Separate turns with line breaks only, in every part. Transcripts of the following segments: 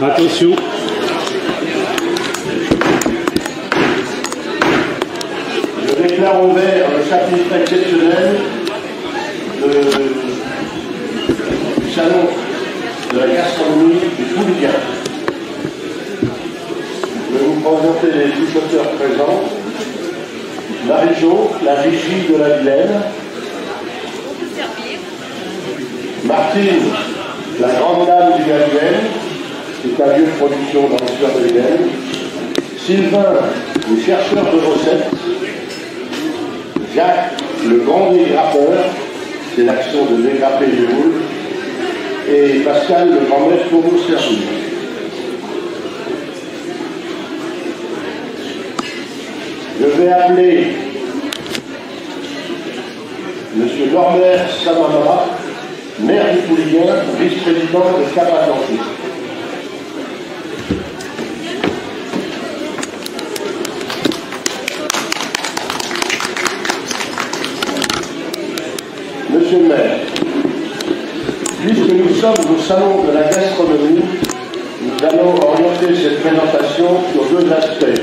Attention.
Je déclare ouvert le chapitre exceptionnel du salon de la gastronomie du Pouliguen. Je vais vous présenter les bouchoteurs présents. Marie-Jo, la Vichy de la Vilaine. Martine, la grande dame du Vilaine, c'est un lieu de production dans l'histoire de Vilaine. Sylvain, le chercheur de recettes. Jacques, le grand dégrappeur, c'est l'action de dégrapper les moules. Et Pascal, le grand maître pour nous servir. Je vais appeler M. Norbert Samamara, maire du Pouliguen, vice-président de Cap-Atlantique. Monsieur le maire, puisque nous sommes au salon de la gastronomie, nous allons orienter cette présentation sur deux aspects,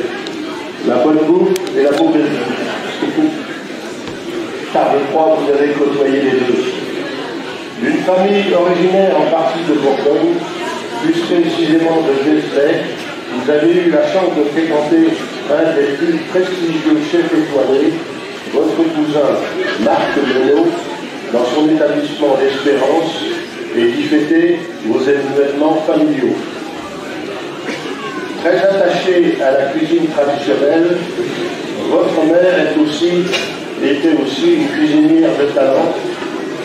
la bonne bouffe et la mauvaise bouffe. Car je crois que vous avez côtoyé les deux. D'une famille originaire en partie de Bourgogne, plus précisément de Vézelay, vous avez eu la chance de fréquenter un des plus prestigieux chefs étoilés, votre cousin Marc Menot, dans son établissement d'Espérance, et d'y fêter vos événements familiaux. Très attaché à la cuisine traditionnelle, votre mère était aussi une cuisinière de talent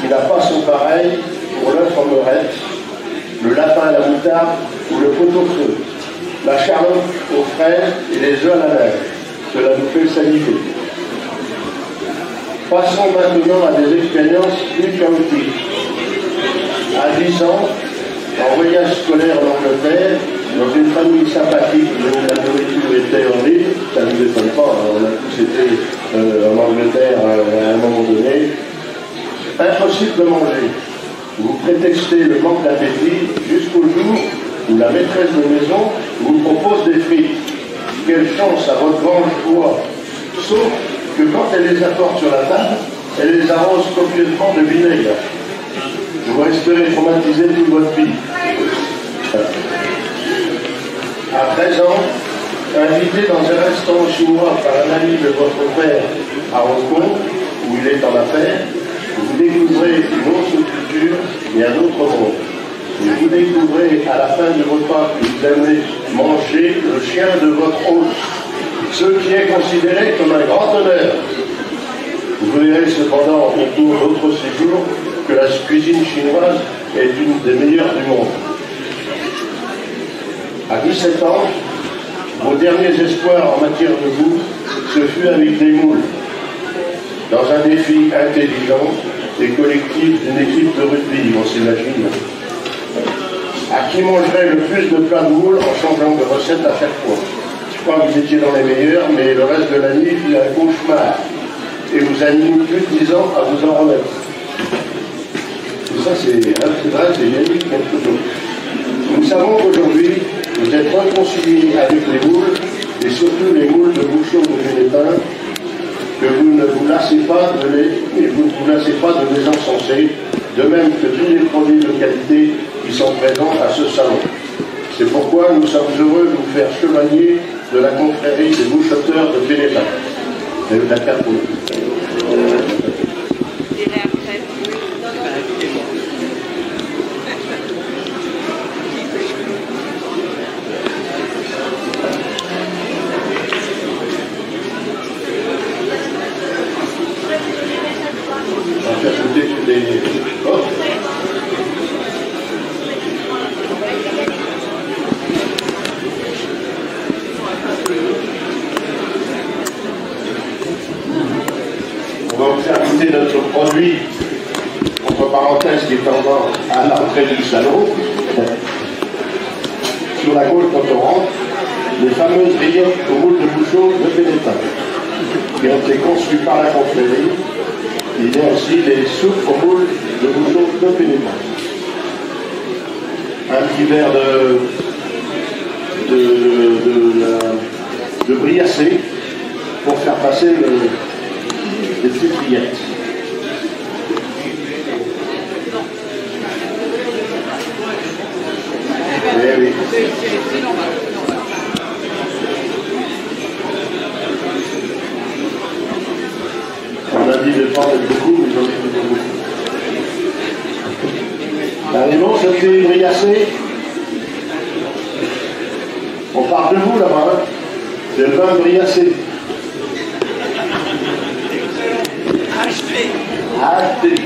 qui n'a pas son pareil pour l'œuf en meurette, le lapin à la moutarde ou le pot-au-feu, la charlotte aux fraises et les œufs à la neige. Cela nous fait saliver. Passons maintenant à des expériences plus chaotiques. À 10 ans, en voyage scolaire en Angleterre, dans une famille sympathique où la nourriture était horrible, ça ne nous étonne pas, on a tous été en Angleterre à un moment donné, impossible de manger. Vous prétextez le manque d'appétit jusqu'au jour où la maîtresse de maison vous propose des frites. Quelle chance à votre venge-bois. Sauf que quand elle les apporte sur la table, elle les arrose copieusement de vinaigre. Vous resterez traumatisé toute votre vie. À 13 ans, invité dans un restaurant chinois par un ami de votre père à Hong Kong, où il est en affaires, vous découvrez une autre culture et un autre monde. Et vous découvrez à la fin du repas que vous aimez manger le chien de votre hôte, ce qui est considéré comme un grand honneur. Vous verrez cependant au cours de votre séjour que la cuisine chinoise est une des meilleures du monde. À 17 ans, vos derniers espoirs en matière de bouffe, ce fut avec des moules, dans un défi intelligent et collectif d'une équipe de rugby, on s'imagine. À qui mangerait le plus de plats de moules en changeant de recette à chaque fois. Je crois que vous étiez dans les meilleurs, mais le reste de la nuit fut un cauchemar. Et vous avez mis plus de 10 ans à vous en remettre. Et ça, c'est vrai, c'est génial, quelque chose. Nous savons qu'aujourd'hui, vous êtes réconciliés avec les moules, et surtout les moules de Bouchon de Vénétin, que vous ne vous lassez pas de les encenser, de même que tous les produits de qualité qui sont présents à ce salon. C'est pourquoi nous sommes heureux de vous faire chevalier de la confrérie des bouchoteurs de Vénétin. Et la carte pour on va vous faire goûter notre produit, entre parenthèses, qui est pendant à l'entrée du salon. Sur la gauche, quand on rentre, les fameuses rillettes au moule de Bouchon de Vénétin, qui ont été conçues par la confrérie. Il y a aussi les soupes au moule de Bouchon de Vénétin. Un petit verre de briasser pour faire passer les petites rillettes. Eh oui. On a dit de pas mettre beaucoup, mais j'en ai mis beaucoup. Allez, bon, cette briassée. On part de vous là-bas, hein. C'est le vin briassé. Achetez.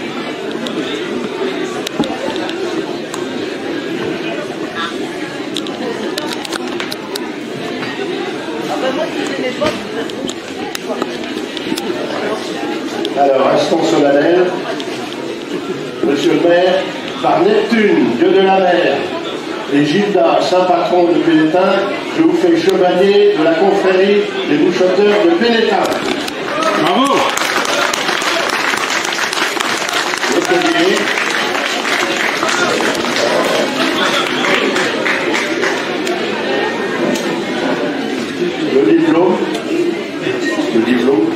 Alors, instant solennel. Monsieur le maire, par Neptune, dieu de la mer, et Gilda, saint patron de Pénétin, je vous fais chevalier de la confrérie des bouchoteurs de Pénétin.
Bravo.
Le diplôme. Le diplôme.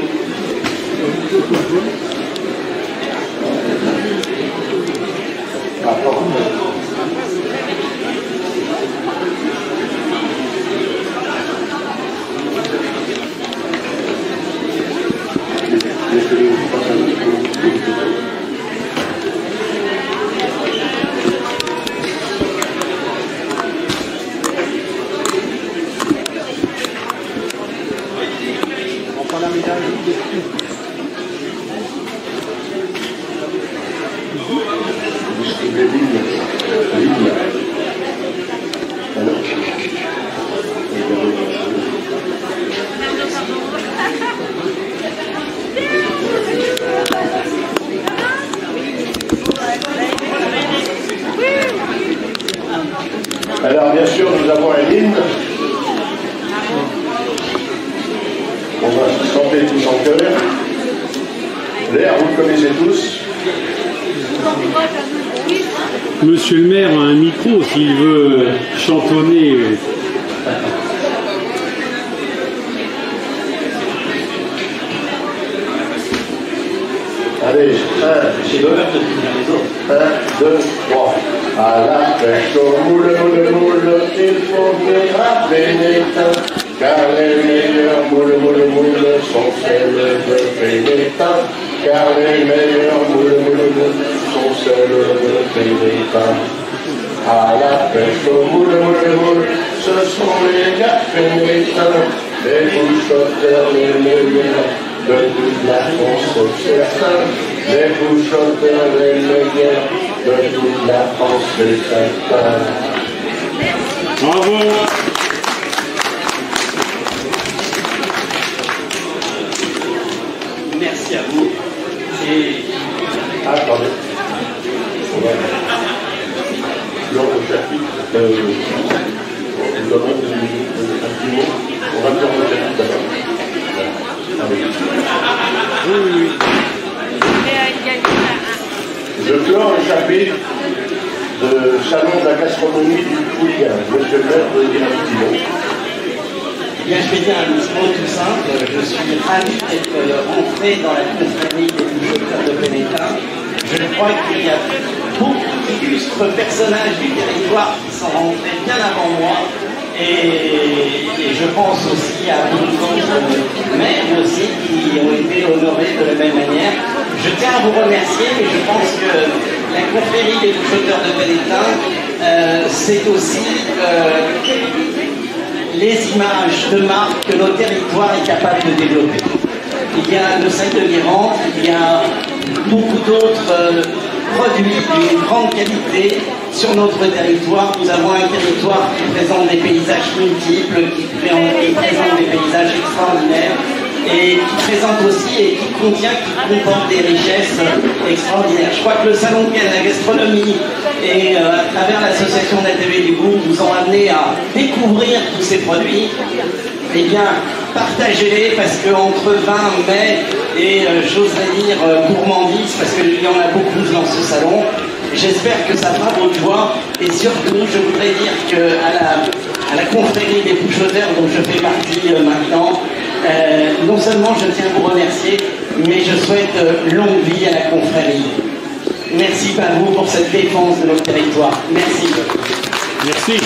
Alors bien sûr nous avons un hymne. On va chanter tous en chœur. L'air, vous le connaissez tous.
Monsieur le maire a un micro s'il veut chantonner.
Allez, c'est l'honneur de finir les autres. 1, 2, 3. À la pêche au moule, il faut venir à Pénétin, car les meilleurs moules sont celles de Pénétin, car les meilleurs moules sont celles de Pénétin. À la pêche au moule, ce sont les gars Pénétin, les bouchoteurs les meilleurs de toute la France, c'est certain, les bouchoteurs les meilleurs de toute la France, c'est certain.
Bravo.
Merci à vous. Et...
Attendez. On va lors au chapitre, nous avons un petit mot. On va faire le chapitre d'abord.
Oui.
Je clore le chapitre de Salon de la gastronomie du Pouillin. Monsieur le maire, vous dire un petit mot.
Bien, je vais dire un petit mot tout simple. Je suis ravi d'être entré dans la confrérie des bouchoteurs de Pénétin. Je crois qu'il y a beaucoup d'illustres personnages du territoire qui sont rentrés bien avant moi. Et je pense aussi à beaucoup d'autres maires aussi qui ont été honorés de la même manière. Je tiens à vous remercier, mais je pense que la confrérie des bouchoteurs de Pénétin, c'est aussi les images de marque que notre territoire est capable de développer. Il y a le sel de l'Iran, il y a beaucoup d'autres produits d'une grande qualité sur notre territoire. Nous avons un territoire qui présente des paysages multiples, qui présente des paysages extraordinaires et qui présente aussi et qui comporte des richesses extraordinaires. Je crois que le Salon de la gastronomie et à travers l'association d'ATV du goût nous ont amené à découvrir tous ces produits. Eh bien, partagez-les parce qu'entre vin, mets et j'oserais dire gourmandise, parce qu'il y en a beaucoup dans ce salon, j'espère que ça fera votre joie. Et surtout, je voudrais dire qu'à à la confrérie des bouchoteurs dont je fais partie maintenant. Non seulement je tiens à vous remercier, mais je souhaite longue vie à la confrérie. Merci Pavou pour cette défense de notre territoire. Merci.
Merci.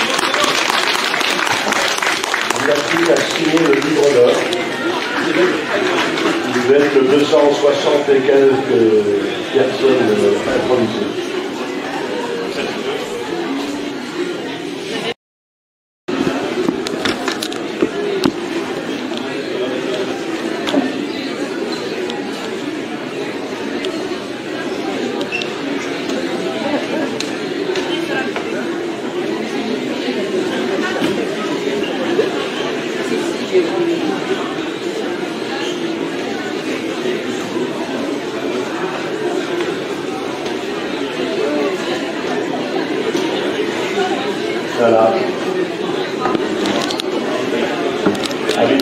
Il a signé le livre d'or. Il devait être le 260 et quelques personnes intronisées. Voilà. Avec